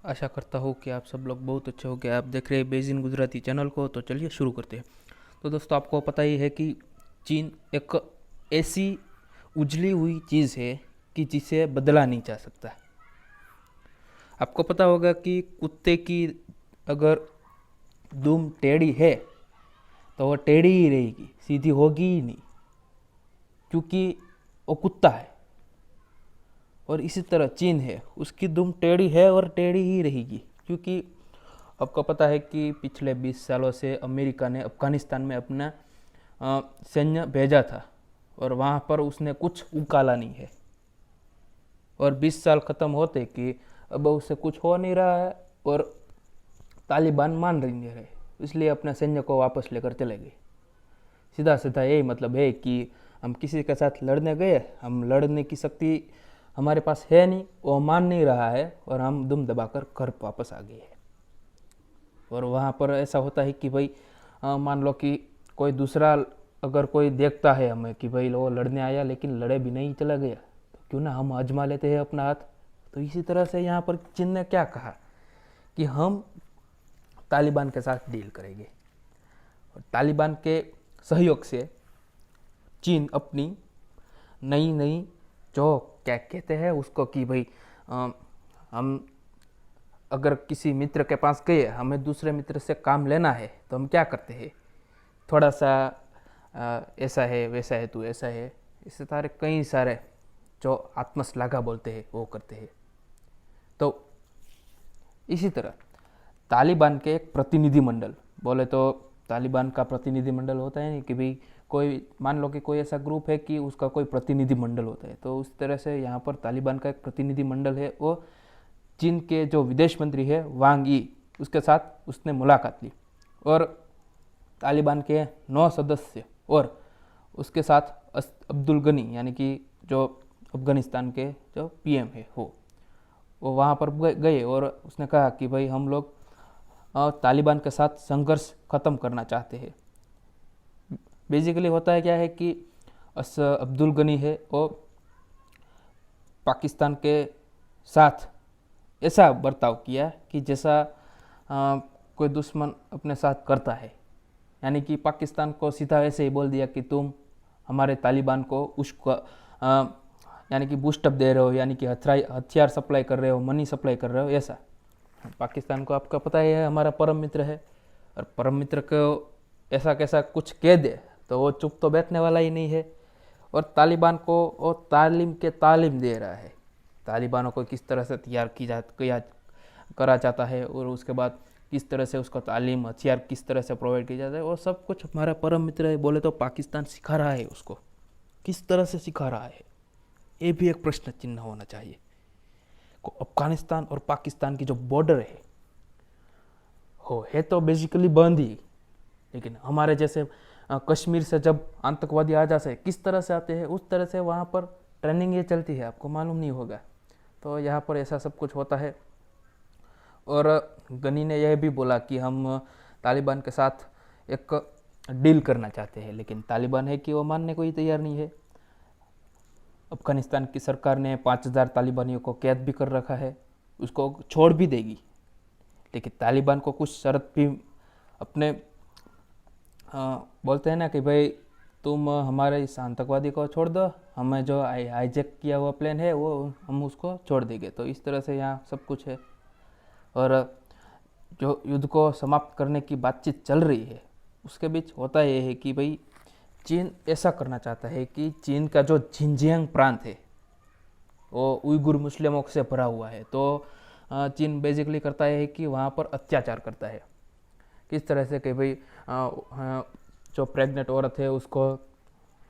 आशा करता हूँ कि आप सब लोग बहुत अच्छे हो गए। आप देख रहे हैं बेजिंग गुजराती चैनल को। तो चलिए शुरू करते हैं। तो दोस्तों, आपको पता ही है कि चीन एक ऐसी उजली हुई चीज़ है कि जिसे बदला नहीं जा सकता। आपको पता होगा कि कुत्ते की अगर दुम टेढ़ी है तो वह टेढ़ी ही रहेगी, सीधी होगी ही नहीं, क्योंकि वो कुत्ता है। और इसी तरह चीन है, उसकी दुम टेढ़ी है और टेढ़ी ही रहेगी, क्योंकि आपको पता है कि पिछले 20 सालों से अमेरिका ने अफगानिस्तान में अपना सैन्य भेजा था और वहाँ पर उसने कुछ उकाला नहीं है। और 20 साल ख़त्म होते कि अब उससे कुछ हो नहीं रहा है और तालिबान मान रही नहीं रहे, इसलिए अपने सैन्य को वापस लेकर चले गए। सीधा सीधा यही मतलब है कि हम किसी के साथ लड़ने गए, हम लड़ने की शक्ति हमारे पास है नहीं, वो मान नहीं रहा है और हम दुम दबाकर घर वापस आ गए हैं। और वहाँ पर ऐसा होता है कि भाई मान लो कि कोई दूसरा अगर कोई देखता है हमें कि भाई वो लड़ने आया लेकिन लड़े भी नहीं, चला गया, तो क्यों ना हम आजमा लेते हैं अपना हाथ। तो इसी तरह से यहाँ पर चीन ने क्या कहा कि हम तालिबान के साथ डील करेंगे। और तालिबान के सहयोग से चीन अपनी नई नई जो क्या कहते हैं उसको कि भाई हम अगर किसी मित्र के पास गए, हमें दूसरे मित्र से काम लेना है, तो हम क्या करते हैं, थोड़ा सा ऐसा है वैसा है तू ऐसा है, इस तरह कई सारे जो आत्मश्लाघा बोलते हैं वो करते हैं। तो इसी तरह तालिबान के एक प्रतिनिधि मंडल बोले तो तालिबान का प्रतिनिधि मंडल होता है नहीं कि भाई कोई मान लो कि कोई ऐसा ग्रुप है कि उसका कोई प्रतिनिधि मंडल होता है, तो उस तरह से यहाँ पर तालिबान का एक प्रतिनिधि मंडल है। वो चीन के जो विदेश मंत्री है वांग यी, उसके साथ उसने मुलाकात ली और तालिबान के 9 सदस्य और उसके साथ अब्दुल गनी यानी कि जो अफगानिस्तान के जो पीएम है वो वहाँ पर गए और उसने कहा कि भाई हम लोग तालिबान के साथ संघर्ष ख़त्म करना चाहते हैं। बेसिकली होता है क्या है कि अब्दुल गनी है वो पाकिस्तान के साथ ऐसा बर्ताव किया कि जैसा कोई दुश्मन अपने साथ करता है। यानी कि पाकिस्तान को सीधा ऐसे ही बोल दिया कि तुम हमारे तालिबान को उसको यानी कि बूस्टअप दे रहे हो, यानी कि हथियार सप्लाई कर रहे हो, मनी सप्लाई कर रहे हो, ऐसा। पाकिस्तान को आपका पता ही है हमारा परम मित्र है, और परम मित्र को ऐसा कैसा कुछ कह दे तो वो चुप तो बैठने वाला ही नहीं है। और तालिबान को वो तालीम दे रहा है, तालिबानों को किस तरह से तैयार किया करा जाता है और उसके बाद किस तरह से उसको तालीम हथियार किस तरह से प्रोवाइड किया जाता है, वो सब कुछ हमारा परम मित्र है। बोले तो पाकिस्तान सिखा रहा है उसको, किस तरह से सिखा रहा है, ये भी एक प्रश्न चिन्ह होना चाहिए। को अफगानिस्तान और पाकिस्तान की जो बॉर्डर है तो बेसिकली बंद ही, लेकिन हमारे जैसे कश्मीर से जब आतंकवादी आ जाते हैं किस तरह से आते हैं, उस तरह से वहाँ पर ट्रेनिंग ये चलती है, आपको मालूम नहीं होगा। तो यहाँ पर ऐसा सब कुछ होता है। और गनी ने यह भी बोला कि हम तालिबान के साथ एक डील करना चाहते हैं, लेकिन तालिबान है कि वो मानने को ही तैयार नहीं है। अफगानिस्तान की सरकार ने 5,000 तालिबानियों को कैद भी कर रखा है, उसको छोड़ भी देगी, लेकिन तालिबान को कुछ शर्त भी अपने बोलते हैं ना कि भाई तुम हमारे इस आतंकवादी को छोड़ दो, हमें जो हाईजैक किया हुआ प्लेन है वो हम उसको छोड़ देंगे। तो इस तरह से यहाँ सब कुछ है। और जो युद्ध को समाप्त करने की बातचीत चल रही है उसके बीच होता यह है कि भाई चीन ऐसा करना चाहता है कि चीन का जो झिंजियांग प्रांत है वो उइगुर मुस्लिमों से भरा हुआ है। तो चीन बेसिकली करता है कि वहाँ पर अत्याचार करता है। किस तरह से कि भाई जो प्रेग्नेंट औरत है उसको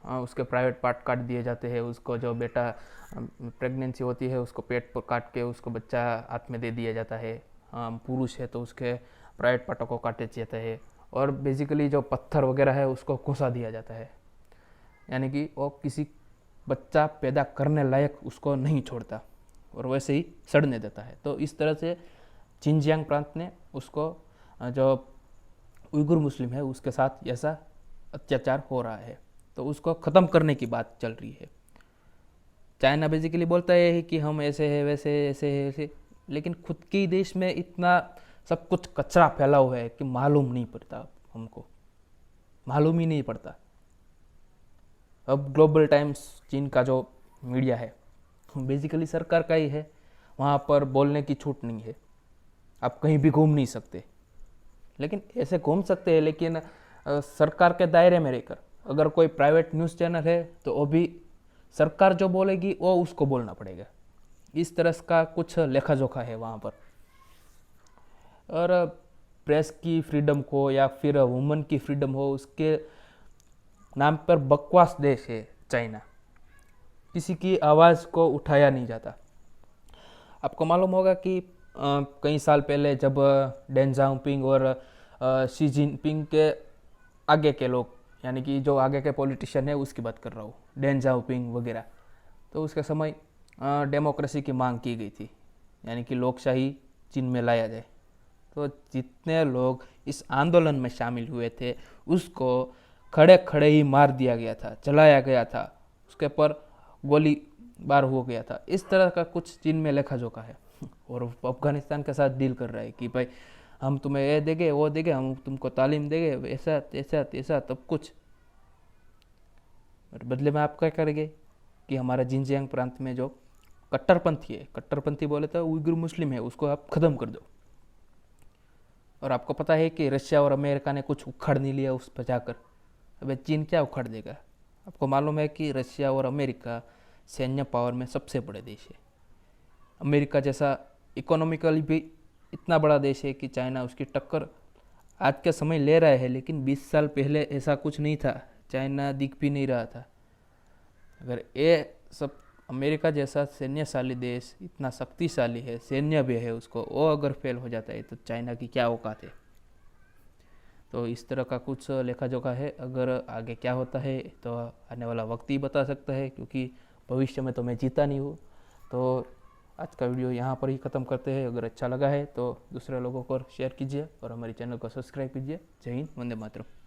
उसके प्राइवेट पार्ट काट दिए जाते हैं, उसको जो बेटा प्रेगनेंसी होती है उसको पेट पर काट के उसको बच्चा हाथ में दे दिया जाता है। पुरुष है तो उसके प्राइवेट पार्टों को काटे जाते हैं और बेसिकली जो पत्थर वगैरह है उसको घुसा दिया जाता है, यानी कि वो किसी बच्चा पैदा करने लायक उसको नहीं छोड़ता और वैसे ही सड़ने देता है। तो इस तरह से जिनजियांग प्रांत ने उसको जो उइगुर मुस्लिम है उसके साथ ऐसा अत्याचार हो रहा है, तो उसको ख़त्म करने की बात चल रही है। चाइना बेसिकली बोलता है कि हम ऐसे है वैसे ऐसे है ऐसे, लेकिन खुद के ही देश में इतना सब कुछ कचरा फैला हुआ है कि मालूम नहीं पड़ता, हमको मालूम ही नहीं पड़ता। अब ग्लोबल टाइम्स चीन का जो मीडिया है बेसिकली सरकार का ही है, वहाँ पर बोलने की छूट नहीं है, आप कहीं भी घूम नहीं सकते। लेकिन ऐसे घूम सकते हैं, लेकिन सरकार के दायरे में रहकर। अगर कोई प्राइवेट न्यूज़ चैनल है तो वो भी सरकार जो बोलेगी वो उसको बोलना पड़ेगा। इस तरह का कुछ लेखा जोखा है वहाँ पर। और प्रेस की फ्रीडम को या फिर वुमन की फ्रीडम हो, उसके नाम पर बकवास देश है चाइना। किसी की आवाज़ को उठाया नहीं जाता। आपको मालूम होगा कि कई साल पहले जब डेन झाओपिंग और शी जिनपिंग के आगे के लोग, यानी कि जो आगे के पॉलिटिशियन है उसकी बात कर रहा हूँ, डेन झाओपिंग वगैरह, तो उसके समय डेमोक्रेसी की मांग की गई थी, यानी कि लोकशाही चीन में लाया जाए। तो जितने लोग इस आंदोलन में शामिल हुए थे उसको खड़े खड़े ही मार दिया गया था, जलाया गया था, उसके ऊपर गोली बार हो गया था। इस तरह का कुछ चीन में लेखा जोखा है। और अफगानिस्तान के साथ डील कर रहा है कि भाई हम तुम्हें ये देंगे वो देंगे, हम तुमको तालीम देंगे, ऐसा ऐसा ऐसा तब कुछ, और बदले में आप क्या करेंगे कि हमारा जिनजियांग प्रांत में जो कट्टरपंथी है, कट्टरपंथी बोले तो उइगर मुस्लिम है, उसको आप ख़त्म कर दो। और आपको पता है कि रशिया और अमेरिका ने कुछ उखाड़ नहीं लिया उस पर जाकर, अब चीन क्या उखाड़ देगा। आपको मालूम है कि रशिया और अमेरिका सैन्य पावर में सबसे बड़े देश है। अमेरिका जैसा इकोनॉमिकली भी इतना बड़ा देश है कि चाइना उसकी टक्कर आज के समय ले रहा है, लेकिन 20 साल पहले ऐसा कुछ नहीं था, चाइना दिख भी नहीं रहा था। अगर ये सब अमेरिका जैसा सैन्यशाली देश इतना शक्तिशाली है, सैन्य भी है उसको, वो अगर फेल हो जाता है तो चाइना की क्या औकात है। तो इस तरह का कुछ लेखा जोखा है। अगर आगे क्या होता है तो आने वाला वक्त ही बता सकता है, क्योंकि भविष्य में तो मैं जीता नहीं हूँ। तो आज का वीडियो यहाँ पर ही ख़त्म करते हैं। अगर अच्छा लगा है तो दूसरे लोगों को शेयर कीजिए और हमारे चैनल को सब्सक्राइब कीजिए। जय हिंद, वंदे मातरम।